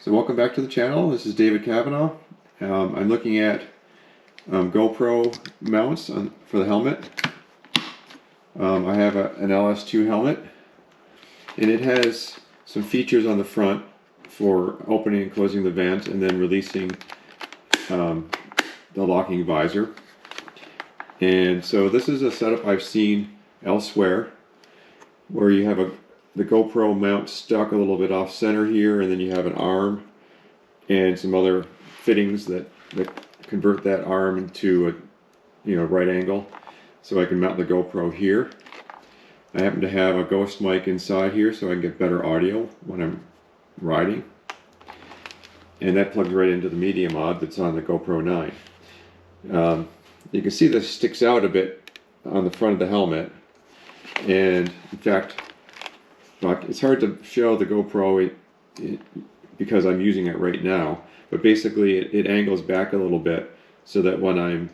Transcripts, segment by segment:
So welcome back to the channel. This is David Cavanaugh. I'm looking at GoPro mounts for the helmet. I have an LS2 helmet, and it has some features on the front for opening and closing the vent and then releasing the locking visor. And so this is a setup I've seen elsewhere where you have the GoPro mount stuck a little bit off center here, and then you have an arm and some other fittings that convert that arm into a right angle, so I can mount the GoPro here. I happen to have a ghost mic inside here so I can get better audio when I'm riding, and that plugs right into the media mod that's on the GoPro 9. You can see this sticks out a bit on the front of the helmet, and in fact it's hard to show the GoPro because I'm using it right now, but basically it angles back a little bit so that when I'm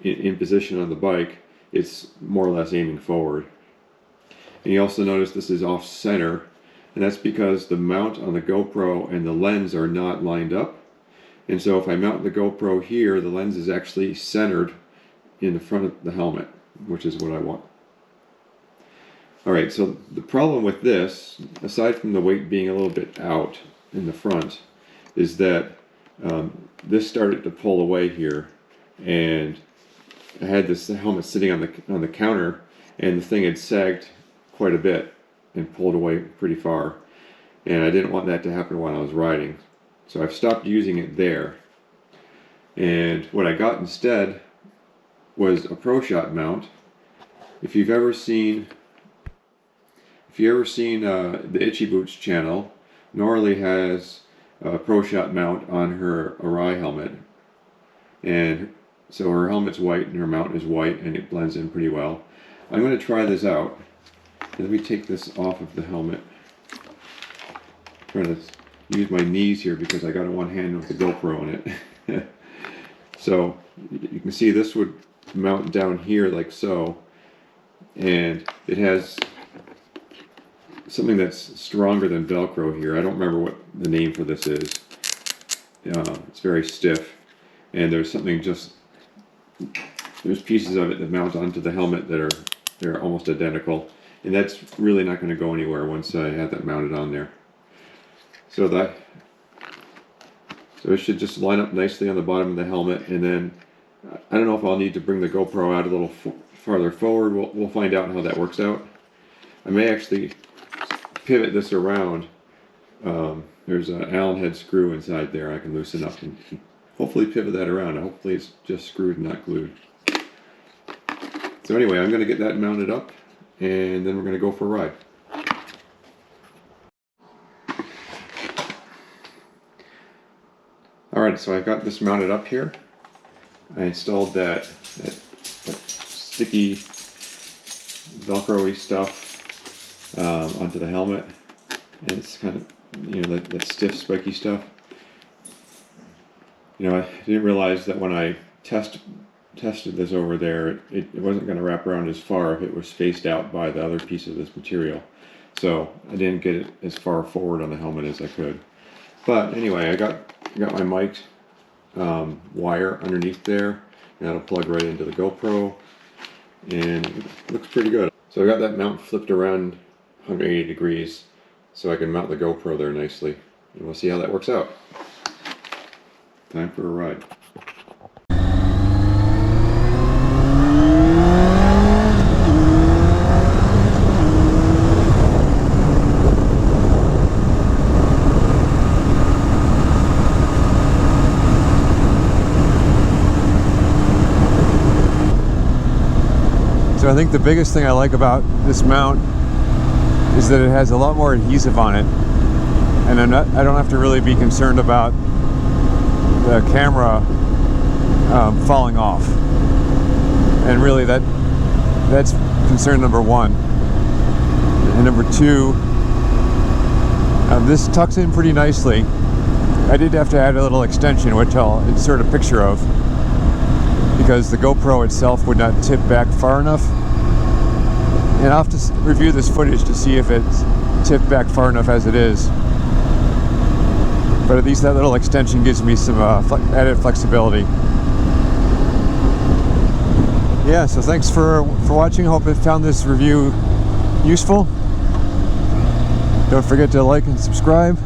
in position on the bike, it's more or less aiming forward. And you also notice this is off center, and that's because the mount on the GoPro and the lens are not lined up. And so if I mount the GoPro here, the lens is actually centered in the front of the helmet, which is what I want. Alright, so the problem with this, aside from the weight being a little bit out in the front, is that this started to pull away here, and I had this helmet sitting on the counter, and the thing had sagged quite a bit and pulled away pretty far, and I didn't want that to happen when I was riding, so I've stopped using it there. And what I got instead was a ProShot mount. If you've ever seen the Itchy Boots channel, Norley has a ProShot mount on her Arai helmet, and so her helmet's white and her mount is white, and it blends in pretty well. I'm going to try this out. Let me take this off of the helmet. I'm trying to use my knees here because I got one hand with the GoPro in it. So you can see this would mount down here like so, and it has something that's stronger than Velcro here. I don't remember what the name for this is. It's very stiff, and there's pieces of it that mount onto the helmet they're almost identical, and that's really not going to go anywhere once I have that mounted on there. So it should just line up nicely on the bottom of the helmet, and then I don't know if I'll need to bring the GoPro out a little farther forward. We'll find out how that works out. I may actually pivot this around. There's an Allen head screw inside there I can loosen up and hopefully pivot that around. Hopefully it's just screwed, not glued. So anyway, I'm going to get that mounted up, and then we're going to go for a ride. Alright, so I've got this mounted up here. I installed that sticky Velcro-y stuff onto the helmet, and it's kind of, that stiff, spiky stuff. I didn't realize that when I tested this over there, it wasn't going to wrap around as far if it was spaced out by the other piece of this material. So I didn't get it as far forward on the helmet as I could. But anyway, I got my mic wire underneath there, and that'll plug right into the GoPro, and it looks pretty good. So I got that mount flipped around 180 degrees so I can mount the GoPro there nicely, and we'll see how that works out. Time for a ride. So I think the biggest thing I like about this mount is that it has a lot more adhesive on it, and I don't have to really be concerned about the camera falling off. And really that's concern number one. And number two, this tucks in pretty nicely. I did have to add a little extension, which I'll insert a picture of, because the GoPro itself would not tip back far enough. And I'll have to review this footage to see if it's tipped back far enough as it is. but at least that little extension gives me some added flexibility. Yeah, so thanks for watching. Hope you found this review useful. Don't forget to like and subscribe.